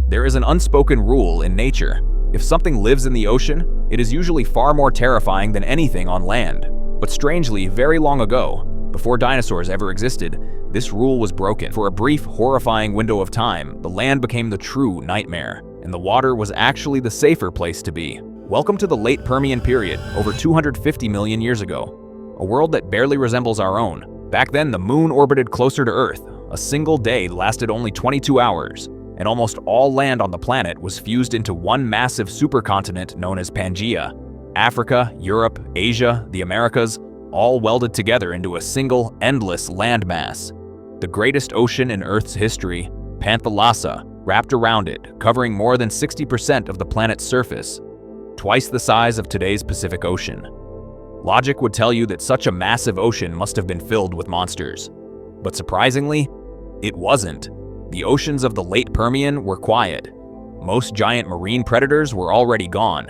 There is an unspoken rule in nature. If something lives in the ocean, it is usually far more terrifying than anything on land. But strangely, very long ago, before dinosaurs ever existed, this rule was broken. For a brief, horrifying window of time, the land became the true nightmare, and the water was actually the safer place to be. Welcome to the Late Permian Period, over 250 million years ago. A world that barely resembles our own. Back then, the moon orbited closer to Earth. A single day lasted only 22 hours, and almost all land on the planet was fused into one massive supercontinent known as Pangaea. Africa, Europe, Asia, the Americas, all welded together into a single, endless landmass. The greatest ocean in Earth's history, Panthalassa, wrapped around it, covering more than 60% of the planet's surface, twice the size of today's Pacific Ocean. Logic would tell you that such a massive ocean must have been filled with monsters. But surprisingly, it wasn't. The oceans of the late Permian were quiet. Most giant marine predators were already gone.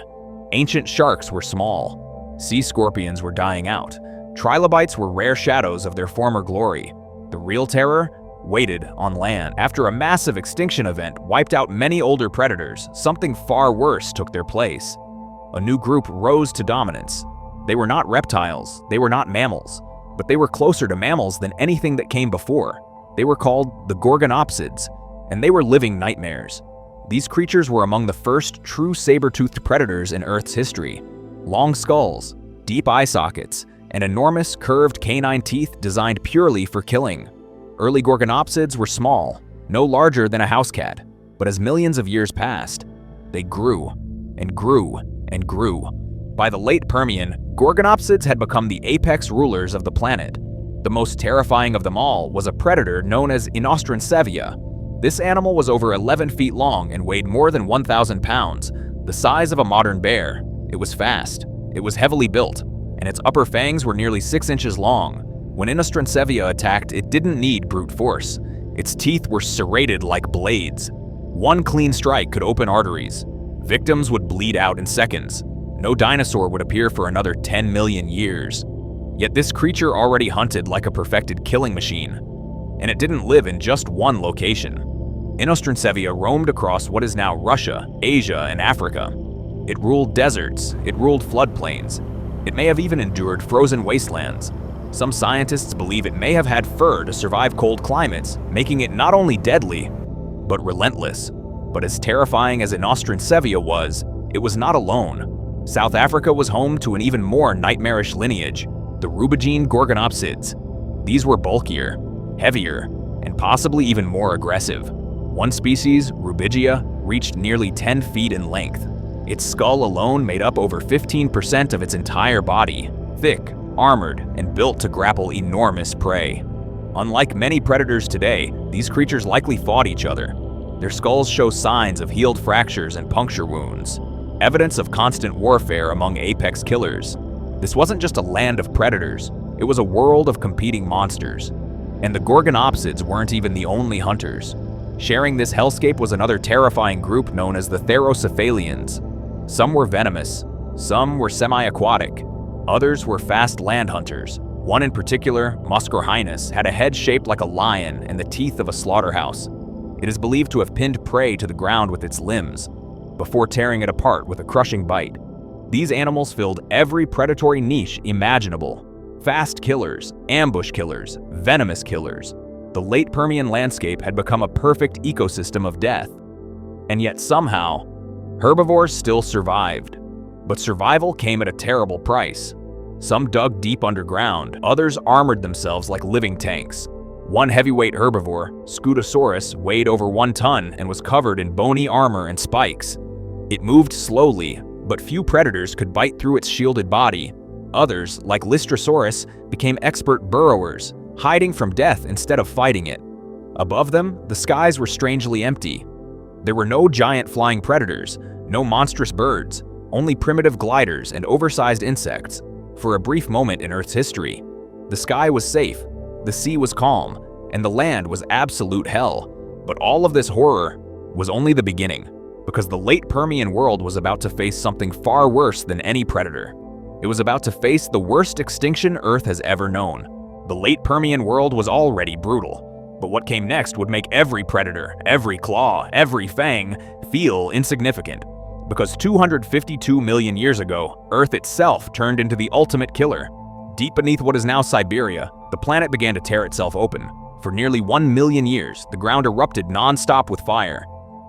Ancient sharks were small. Sea scorpions were dying out. Trilobites were rare shadows of their former glory. The real terror waited on land. After a massive extinction event wiped out many older predators, something far worse took their place. A new group rose to dominance. They were not reptiles, they were not mammals, but they were closer to mammals than anything that came before. They were called the Gorgonopsids, and they were living nightmares. These creatures were among the first true saber-toothed predators in Earth's history. Long skulls, deep eye sockets, and enormous curved canine teeth designed purely for killing. Early Gorgonopsids were small, no larger than a house cat, but as millions of years passed, they grew and grew and grew. By the late Permian, Gorgonopsids had become the apex rulers of the planet. The most terrifying of them all was a predator known as Inostrancevia. This animal was over 11 feet long and weighed more than 1,000 pounds, the size of a modern bear. It was fast, it was heavily built, and its upper fangs were nearly 6 inches long. When Inostrancevia attacked, it didn't need brute force. Its teeth were serrated like blades. One clean strike could open arteries. Victims would bleed out in seconds. No dinosaur would appear for another 10 million years. Yet this creature already hunted like a perfected killing machine. And it didn't live in just one location. Inostrancevia roamed across what is now Russia, Asia, and Africa. It ruled deserts, it ruled floodplains. It may have even endured frozen wastelands. Some scientists believe it may have had fur to survive cold climates, making it not only deadly, but relentless. But as terrifying as Inostrancevia was, it was not alone. South Africa was home to an even more nightmarish lineage, the Rubigene Gorgonopsids. These were bulkier, heavier, and possibly even more aggressive. One species, Rubigia, reached nearly 10 feet in length. Its skull alone made up over 15% of its entire body, thick, armored, and built to grapple enormous prey. Unlike many predators today, these creatures likely fought each other. Their skulls show signs of healed fractures and puncture wounds, evidence of constant warfare among apex killers. This wasn't just a land of predators, it was a world of competing monsters. And the Gorgonopsids weren't even the only hunters. Sharing this hellscape was another terrifying group known as the Therocephalians. Some were venomous, some were semi-aquatic, others were fast land hunters. One in particular, Muscrohinus, had a head shaped like a lion and the teeth of a slaughterhouse. It is believed to have pinned prey to the ground with its limbs, before tearing it apart with a crushing bite. These animals filled every predatory niche imaginable. Fast killers, ambush killers, venomous killers. The late Permian landscape had become a perfect ecosystem of death. And yet somehow, herbivores still survived. But survival came at a terrible price. Some dug deep underground, others armored themselves like living tanks. One heavyweight herbivore, Scutosaurus, weighed over 1 ton and was covered in bony armor and spikes. It moved slowly, but few predators could bite through its shielded body. Others, like Lystrosaurus, became expert burrowers, hiding from death instead of fighting it. Above them, the skies were strangely empty. There were no giant flying predators, no monstrous birds, only primitive gliders and oversized insects. For a brief moment in Earth's history, the sky was safe, the sea was calm, and the land was absolute hell. But all of this horror was only the beginning, because the late Permian world was about to face something far worse than any predator. It was about to face the worst extinction Earth has ever known. The late Permian world was already brutal. But what came next would make every predator, every claw, every fang feel insignificant. Because 252 million years ago, Earth itself turned into the ultimate killer. Deep beneath what is now Siberia, the planet began to tear itself open. For nearly 1 million years, the ground erupted non-stop with fire.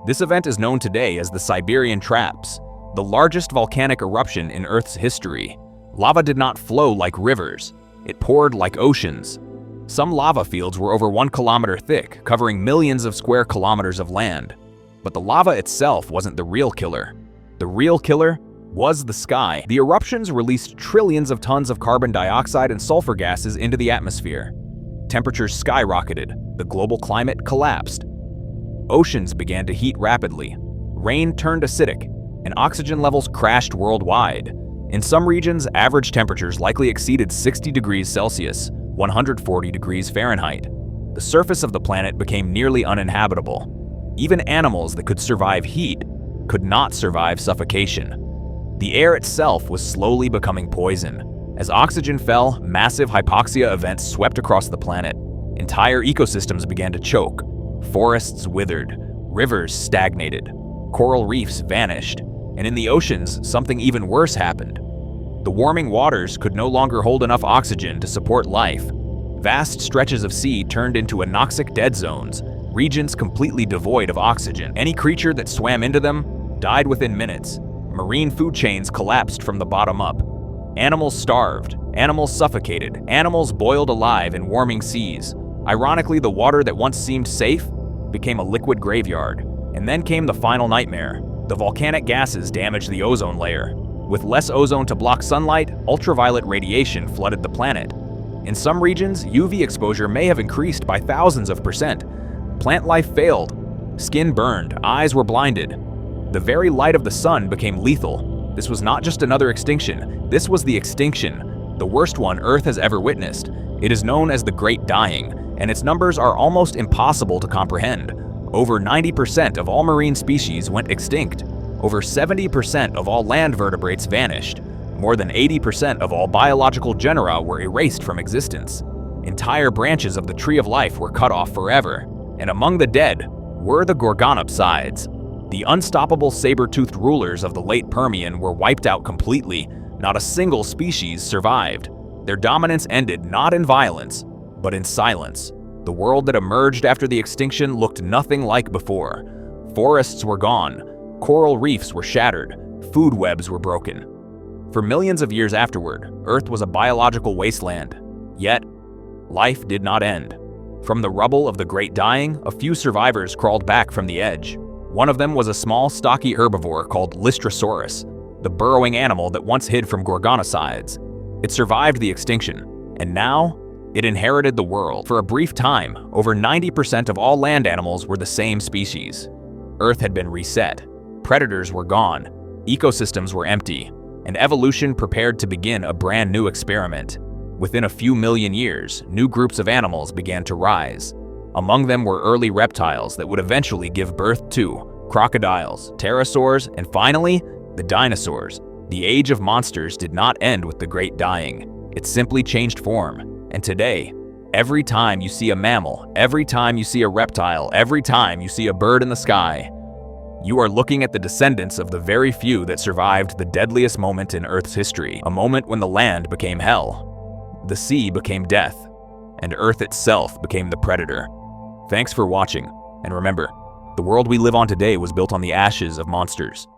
This event is known today as the Siberian Traps, the largest volcanic eruption in Earth's history. Lava did not flow like rivers. It poured like oceans. Some lava fields were over 1 kilometer thick, covering millions of square kilometers of land. But the lava itself wasn't the real killer. The real killer was the sky. The eruptions released trillions of tons of carbon dioxide and sulfur gases into the atmosphere. Temperatures skyrocketed, the global climate collapsed. Oceans began to heat rapidly. Rain turned acidic, and oxygen levels crashed worldwide. In some regions, average temperatures likely exceeded 60 degrees Celsius, 140 degrees Fahrenheit. The surface of the planet became nearly uninhabitable. Even animals that could survive heat could not survive suffocation. The air itself was slowly becoming poison. As oxygen fell, massive hypoxia events swept across the planet. Entire ecosystems began to choke. Forests withered, rivers stagnated, coral reefs vanished, and in the oceans, something even worse happened. The warming waters could no longer hold enough oxygen to support life. Vast stretches of sea turned into anoxic dead zones, regions completely devoid of oxygen. Any creature that swam into them died within minutes. Marine food chains collapsed from the bottom up. Animals starved, animals suffocated, animals boiled alive in warming seas. Ironically, the water that once seemed safe became a liquid graveyard. And then came the final nightmare. The volcanic gases damaged the ozone layer. With less ozone to block sunlight, ultraviolet radiation flooded the planet. In some regions, UV exposure may have increased by thousands of percent. Plant life failed. Skin burned, eyes were blinded. The very light of the sun became lethal. This was not just another extinction, this was the extinction, the worst one Earth has ever witnessed. It is known as the Great Dying, and its numbers are almost impossible to comprehend. Over 90% of all marine species went extinct. Over 70% of all land vertebrates vanished. More than 80% of all biological genera were erased from existence. Entire branches of the tree of life were cut off forever. And among the dead were the Gorgonopsids. The unstoppable saber-toothed rulers of the Late Permian were wiped out completely. Not a single species survived. Their dominance ended not in violence, but in silence. The world that emerged after the extinction looked nothing like before. Forests were gone, coral reefs were shattered, food webs were broken. For millions of years afterward, Earth was a biological wasteland. Yet, life did not end. From the rubble of the Great Dying, a few survivors crawled back from the edge. One of them was a small, stocky herbivore called Lystrosaurus, the burrowing animal that once hid from Gorgonopsids. It survived the extinction, and now it inherited the world. For a brief time, over 90% of all land animals were the same species. Earth had been reset. Predators were gone, ecosystems were empty, and evolution prepared to begin a brand new experiment. Within a few million years, new groups of animals began to rise. Among them were early reptiles that would eventually give birth to crocodiles, pterosaurs, and finally, the dinosaurs. The age of monsters did not end with the Great Dying. It simply changed form. And today, every time you see a mammal, every time you see a reptile, every time you see a bird in the sky, you are looking at the descendants of the very few that survived the deadliest moment in Earth's history, a moment when the land became hell, the sea became death, and Earth itself became the predator. Thanks for watching, and remember, the world we live on today was built on the ashes of monsters.